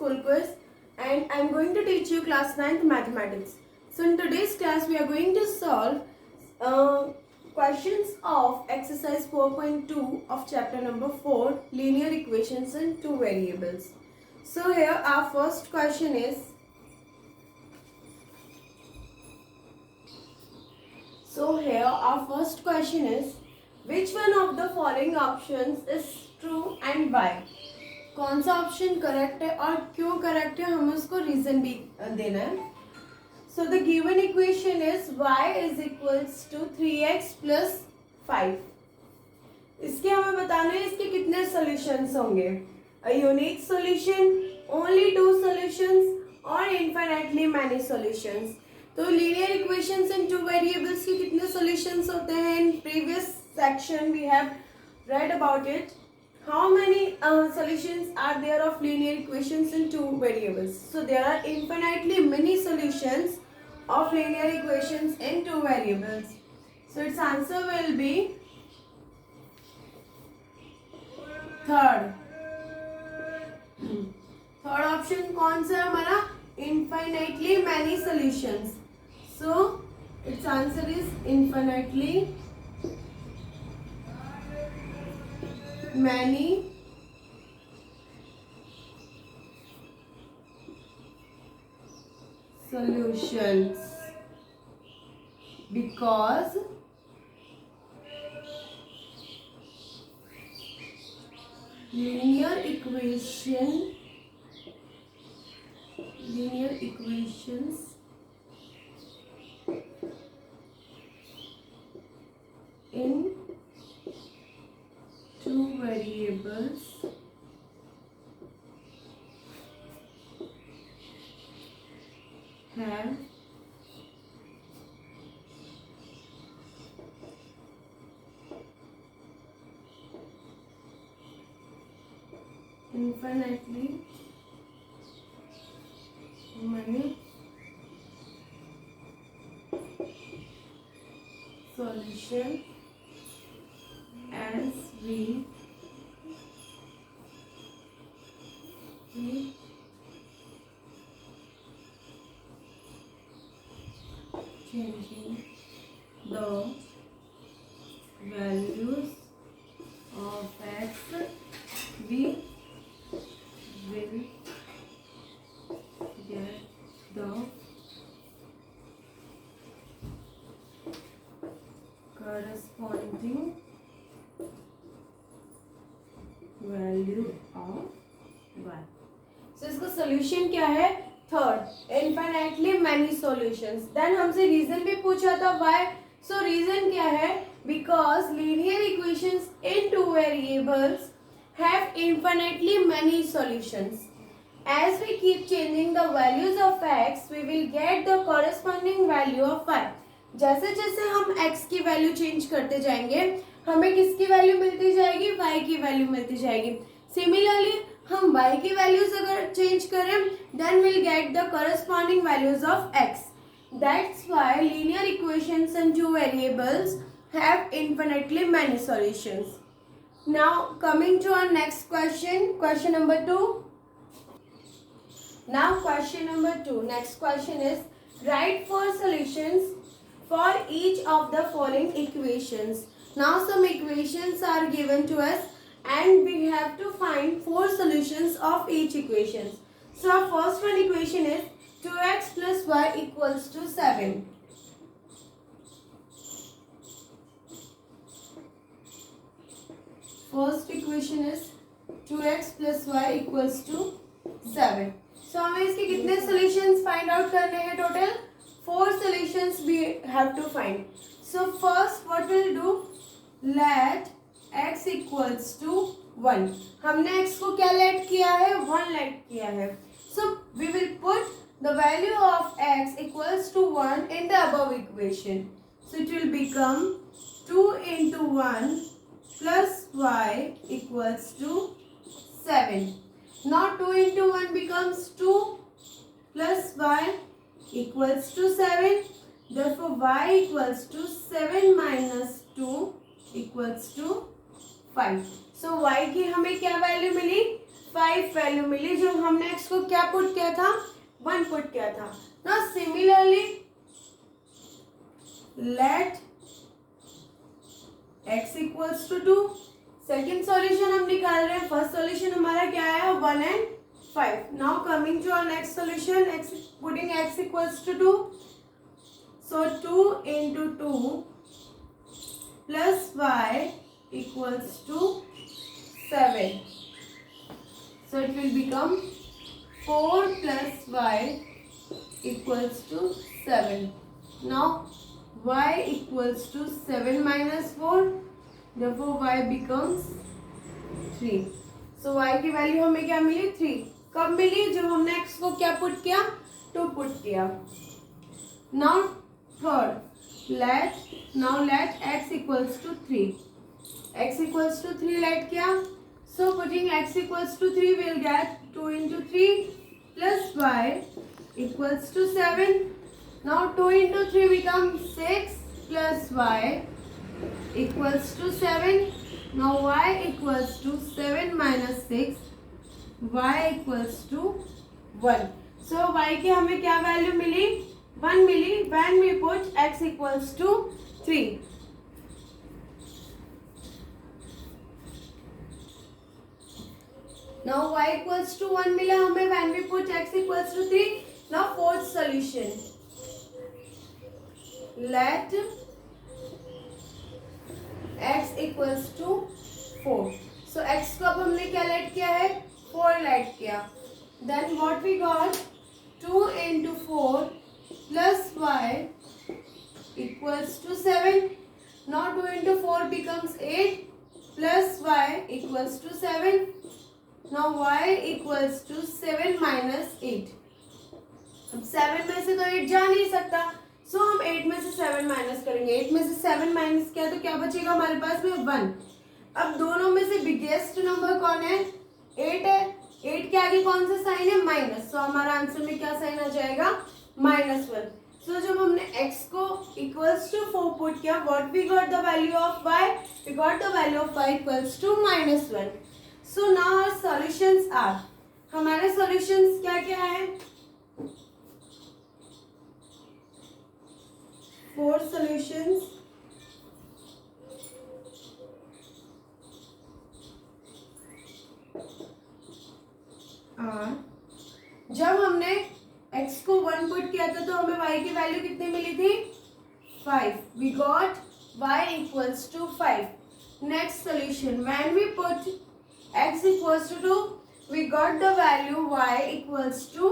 School Quiz and I am going to teach you class 9th mathematics. So in today's class we are going to solve questions of exercise 4.2 of chapter number 4, linear equations in two variables. So here our first question is, which one of the following options is true and why? कौन सा option correct है और क्यों correct है, हमें उसको reason भी देना है. So the given equation is y is equals to 3x plus 5. इसके हमें बताना है इसके कितने सॉल्यूशंस होंगे. A unique solution, only two solutions और इनफाइनाइटली मैनी सॉल्यूशंस. तो linear equations in two variables के कितने सॉल्यूशंस होते हैं? In previous section we have read about it. How many solutions are there of linear equations in two variables? So there are infinitely many solutions of linear equations in two variables. So its answer will be third. Third option कौन सा है हमारा? Infinitely many solutions. So its answer is infinitely many solutions, because linear equations in two variables have infinitely many solutions as we changing the values of x, we will get the corresponding value of y. So इसका solution क्या है? Third, infinitely many solutions. Then हमसे reason भी पूछा था why. So reason क्या है? Because linear equations in two variables have infinitely many solutions. As we keep changing the values of x, we will get the corresponding value of y. जैसे जैसे हम x की value change करते जाएंगे, हमें किसकी वैल्यू मिलती जाएगी? y की वैल्यू मिलती जाएगी. सिमिलरली हम y की वैल्यूज अगर चेंज करें, then we'll get the corresponding values of x. That's why linear equations in two variables have infinitely many solutions. Now coming to our next question, question number 2. Now question number 2. Next question is, write 4 solutions for each of the following equations. Now some equations are given to us and we have to find 4 solutions of each equation. So our first one equation is 2x plus y equals to 7. First equation is 2x plus y equals to 7. So हमें इसके कितने solutions find out करने हैं? Total 4 solutions we have to find. So first what we'll do, let x equals to 1. हमने x को क्या let किया है? 1 लेट किया है. So we will put the value of x equals to 1 in the above equation. So it will become 2 into 1 plus y equals to 7. Now 2 into 1 becomes 2 plus y equals to 7. Therefore y equals to 7 minus 2 equals to 5. So y की हमें क्या value मिली? 5 value मिली जब हमने x को क्या put किया था, 1 put किया था. Now similarly let x equals to 2. Second solution हम निकाल रहे हैं. फर्स्ट सॉल्यूशन हमारा क्या है, 1 and 5. Now coming to our next solution, putting x equals to 2. So 2 into 2 plus y equals to 7. So it will become 4 plus y equals to 7. Now y equals to 7 minus 4. Therefore y becomes 3. So y की value हमें क्या मिली, 3. कब मिली, जब हमने x को क्या put किया, 2 put किया. Now third, let x equals to 3. x equals to 3 let किया. So putting x equals to 3 we'll get 2 into 3 plus y equals to 7. Now 2 into 3 becomes 6 plus y equals to 7. Now y equals to 7 minus 6. Y equals to 1. So y की हमें क्या value मिली, 1 मिली when we put x equals to 3. Now y equals to 1 मिला हमें when we put x equals to 3. Now fourth solution. Let x equals to 4. So x को अब हमने क्या लेट किया है, 4 लेट किया. Then what we got, 2 into 4 plus y equals to 7. Now 2 into 4 becomes 8 plus y equals to 7. Now y equals to 7 minus 8. अब 7 में से तो 8 जा नहीं सकता, सो हम 8 में से 7 माइनस करेंगे. 8 में से 7 माइनस किया तो क्या बचेगा हमारे पास में, 1. अब दोनों में से बिगेस्ट नंबर कौन है, 8 है. 8 के आगे कौन सा साइन है, माइनस. सो हमारा आंसर में क्या साइन आ जाएगा, -1. सो जब हमने x को इक्वल्स टू 4 पुट किया, what we got the value of y, we got the value of y equals to -1. So now our solutions are, हमारे सॉल्यूशंस क्या क्या है, 4 solutions are, जब हमने x को 1 पुट किया था तो हमें y की वैल्यू कितनी मिली थी, 5. We got y equals to 5. Next solution, when we put x equals to 2, we got the value y equals to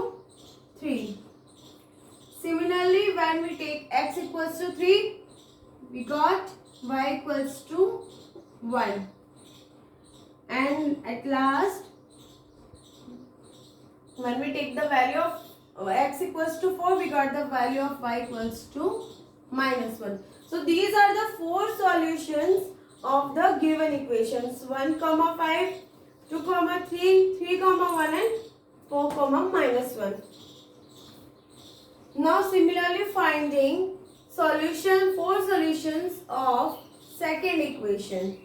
3. Similarly, when we take x equals to 3, we got y equals to 1. And at last, when we take the value of x equals to 4, we got the value of y equals to -1. So these are the 4 solutions of the given equations, 1, 5, 2, 3, 3, 1 and 4, -1. Now similarly finding solution, 4 solutions of second equation.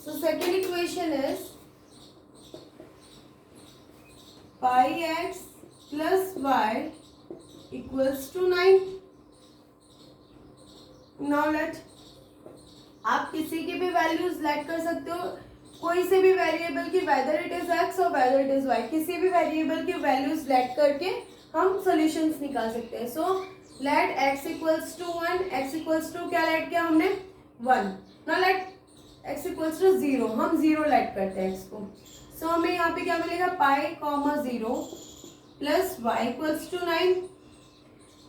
So second equation is pi x plus y equals to 9. Now let, आप किसी की भी values late कर सकते हो, कोई से भी वेरिएबल की, वेदर इट इज x और वेदर इट इज y, किसी भी वेरिएबल की वैल्यूज लेट करके हम सॉल्यूशंस निकाल सकते हैं. So let x equals to 1, x equals to क्या लेट किया हमने, 1. Now let x equals to 0, हम 0 लेट करते हैं x को. सो हमें यहाँ पे क्या मिलेगा, पाई 0 प्लस y इक्वल्स टू 9.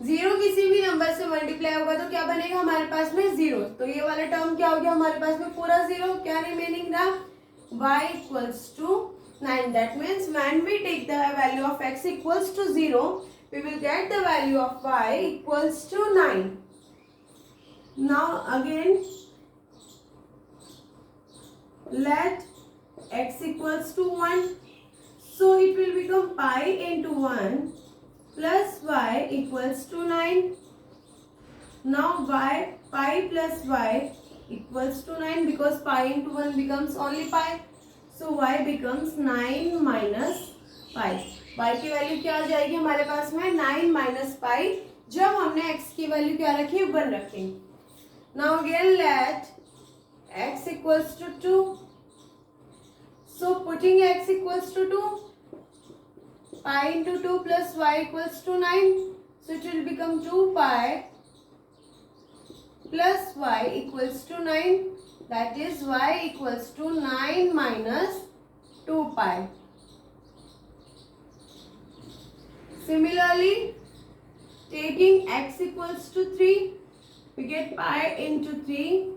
0 किसी भी नंबर से मल्टीप्लाई होगा तो क्या बनेगा हमारे पास में, 0. तो ये वाला टर्म क्या हो गया हमारे पास में, पूरा 0. क्या रिमेनिंग रहा, y equals to 9. That means when we take the value of x equals to 0, we will get the value of y equals to 9. Now again, let x equals to 1. So it will become pi into 1 plus y equals to 9. Now y pi plus y equals to 9 because pi into 1 becomes only pi. So y becomes 9 minus pi. y की वैल्यू क्या आ जाएगी हमारे पास में 9 minus pi, जब हमने x की वैल्यू क्या रखी 1 रखी. Now again let x equals to 2. So putting x equals to 2, pi into 2 plus y equals to 9. So it will become 2 pi plus y equals to 9. That is y equals to 9 minus 2 pi. Similarly, taking x equals to 3, we get pi into 3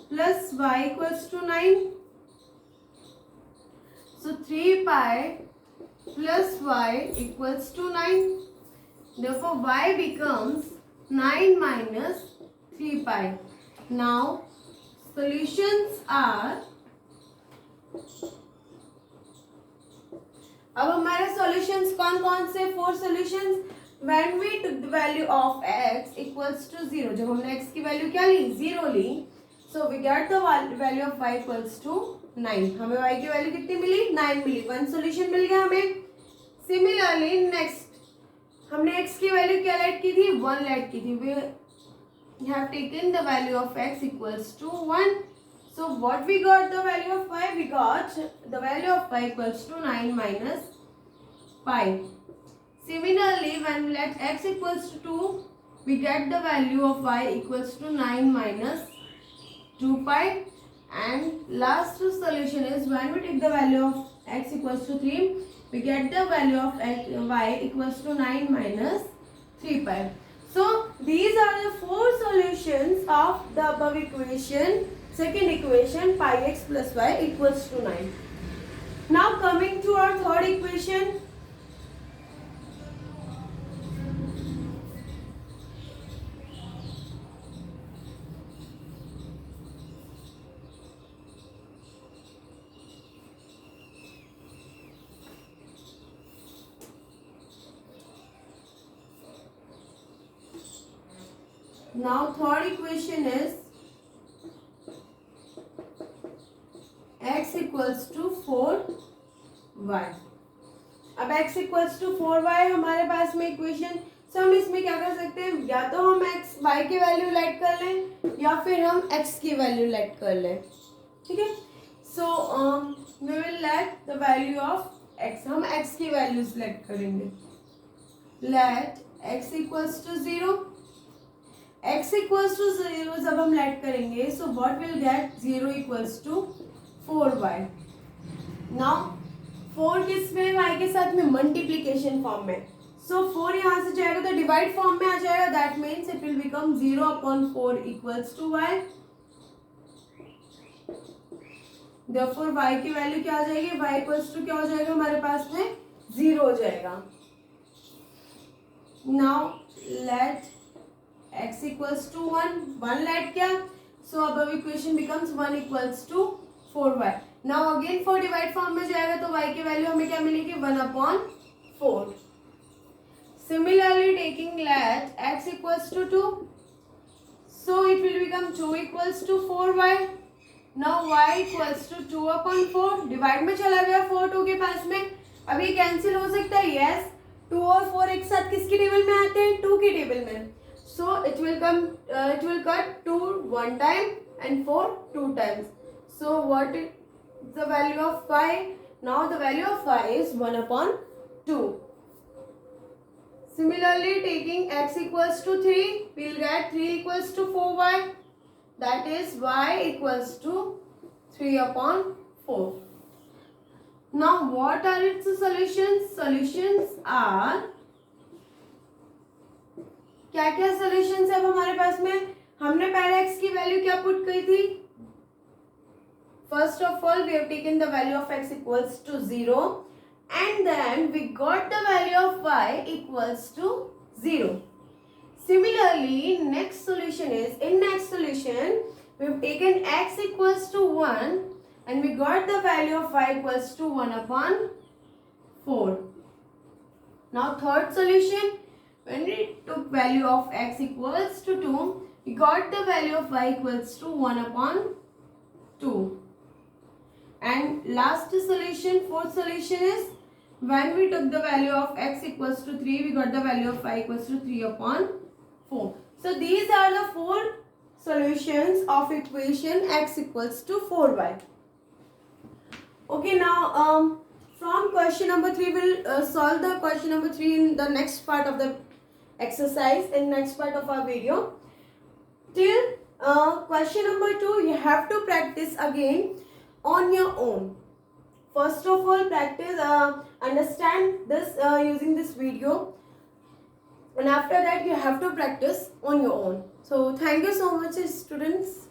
plus y equals to 9. So 3 pi plus y equals to 9. Therefore y becomes 9 minus 3 pi. Now solutions are, अब हमारे solutions कौन कौन से 4 solutions. When we took the value of x equals to 0, जब हमने x की वैल्यू क्या ली 0 ली, so we get the value of y equals to 9. हमें y की वैल्यू कितनी मिली 9 मिली. 1 solution मिल गया हमें. Similarly next हमने x की वैल्यू क्या लेट की थी 1 लेट की थी. We have taken the value of x equals to 1. So what we got the value of y? We got the value of y equals to 9 minus pi. Similarly, when we let x equals to 2, we get the value of y equals to 9 minus 2 pi. And last solution is when we take the value of x equals to 3, we get the value of y equals to 9 minus 3 pi. So these are the 4 solutions of the above equation. Second equation, pi x plus y equals to 9. Now coming to our third equation. Now third equation is x equals to 4y. अब x equals to 4y हमारे पास में equation. सो हम इसमें क्या कर सकते हैं, या तो हम x y की वैल्यू लेट कर लें या फिर हम x की वैल्यू लेट कर लें. ठीक है. So we will let the value of x. हम x की वैल्यू सेलेक्ट करेंगे. Let x equals to 0. x equals to 0 जब हम लेट करेंगे, so what will get 0 equals to 4y. Now 4 किस में, y के साथ में मल्टीप्लिकेशन फॉर्म में. सो 4 यहाँ से जाएगा तो डिवाइड फॉर्म में आ जाएगा. That means it will become 0/4 equals to y. Therefore y की वैल्यू क्या आ जाएगी, y इक्वल्स टू क्या हो जाएगा हमारे पास में 0 हो जाएगा. Now let x equals to 1 let क्या, सो अब equation becomes 1 equals to 4y. Now again 4 divide form में जाएगा तो y की वैल्यू हमें क्या मिलेगी 1/4. Similarly taking let x equals to 2, so it will become 2 equals to 4y. Now y equals to 2/4. Divide में चला गया 4 2 के पास में. अब ये कैंसिल हो सकता है. यस, 2 और 4 एक साथ किसकी टेबल में आते हैं, 2 की टेबल में. So it will cut 2 1 time and 4 2 times. So what is the value of y? Now the value of y is 1/2. Similarly, taking x equals to 3, we will get 3 equals to 4y. That is y equals to 3/4. Now what are its solutions? Solutions are, क्या क्या solutions है अब हमारे पास में. हमने पहले x की वैल्यू क्या पुट की थी. First of all we have taken the value of x equals to 0 and then we got the value of y equals to 0. Similarly next solution is, in next solution we have taken x equals to 1 and we got the value of y equals to 1/4. Now third solution, when we took value of x equals to 2, we got the value of y equals to 1 upon 2. And last solution, fourth solution is when we took the value of x equals to 3, we got the value of y equals to 3 upon 4. So these are the four solutions of equation x equals to 4y. Okay, now from question number 3, we'll solve the question number 3 in the next part of the exercise, in next part of our video. Till question number 2, you have to practice again on your own. First of all, practice, understand this using this video, and after that you have to practice on your own. So thank you so much, students.